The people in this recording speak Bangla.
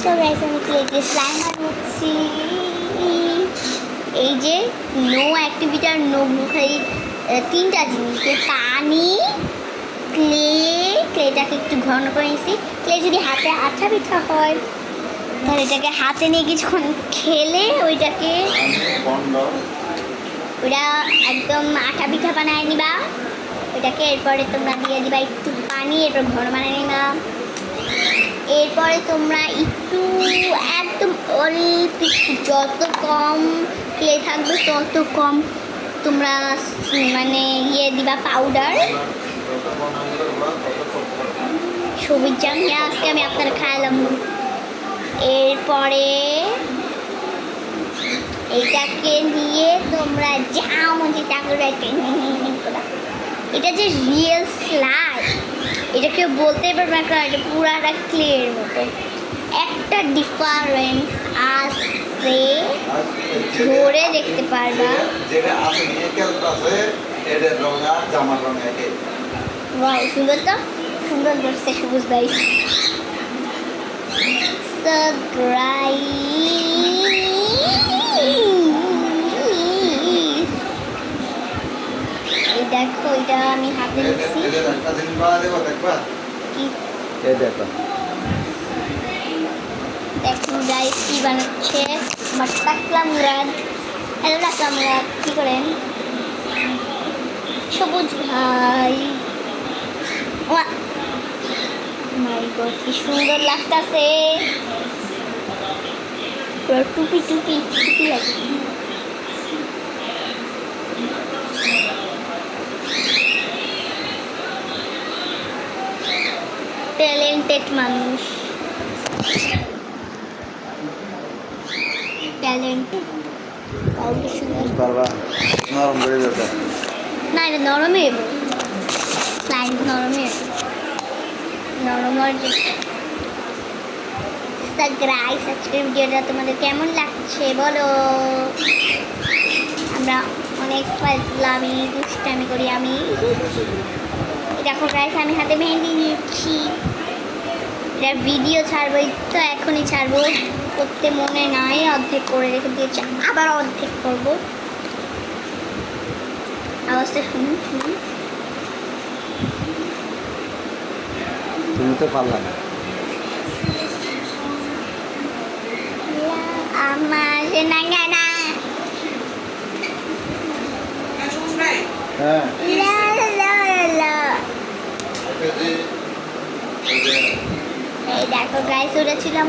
সো গাইস আমি ক্লে দিয়ে স্লাইম বানাচ্ছি। এই যে নো অ্যাক্টিভিটি আর নো খালি তিনটা জিনিস, পানি, ক্লেটাকে একটু ঘন করে নিচ্ছি। ক্লে যদি হাতে আঠা পিঠা হয় তাহলে এটাকে হাতে নিয়ে কিছুক্ষণ খেলে ওইটা একদম আঠা পিঠা বানায় নিবা ওইটাকে। এরপরে তোমরা দিয়ে দিবা একটু পানি, এরপর ঘন বানিয়ে নিবা। এরপরে তোমরা একটু একদম অল্প যত কম ক্লে থাকবে তত কম তোমরা মানে দিবা পাউডার, সবুজ জামিয়া আজকে আমি আপনারা খাইলাম। এরপরে এটাকে নিয়ে তোমরা যেমন যেটা করে এটা যে রিয়েল স্লাইম, এটাকে বলতে পারবে না এটা পুরাটা ক্লের মতো। একটা ডিফারেন্স আছে, ধরে দেখতে পারবা। সুন্দর তো, সুন্দর করছে সবুজ ভাই। দেখো এটা আমি হাতে নিচ্ছি। দেখো গাইস কি বানাচ্ছে টাকলা মুরাদ। হ্যালো টাকলা মুরাদ, কি করেন? সবুজ ভাই, মাই গড কি সুন্দর লাগতেছে, টুপি টুপি টুপি লাগে। ট্যালেন্টেড মানুষ, ট্যালেন্টেড। না এটা নরমে স্লাইম, নরমে নরম। গাইস আজকের ভিডিওটা তোমাদের কেমন লাগছে বলো? আমরা অনেক ফাজলামি দুষ্টামি করি। আমি দেখো গাইস আমি হাতে মেহেন্দি নিচ্ছি। এটার ভিডিও ছাড়বো, তো এখনই ছাড়বো, করতে মনে নাই, অর্ধেক করে রেখে দিয়েছি, আবার অর্ধেক করবো। আওয়াজটা শুনুন শুনুন। তুমি তো পারলা না। আমার না হ্যাঁ এই দেখো গাইস ওটা ছিলাম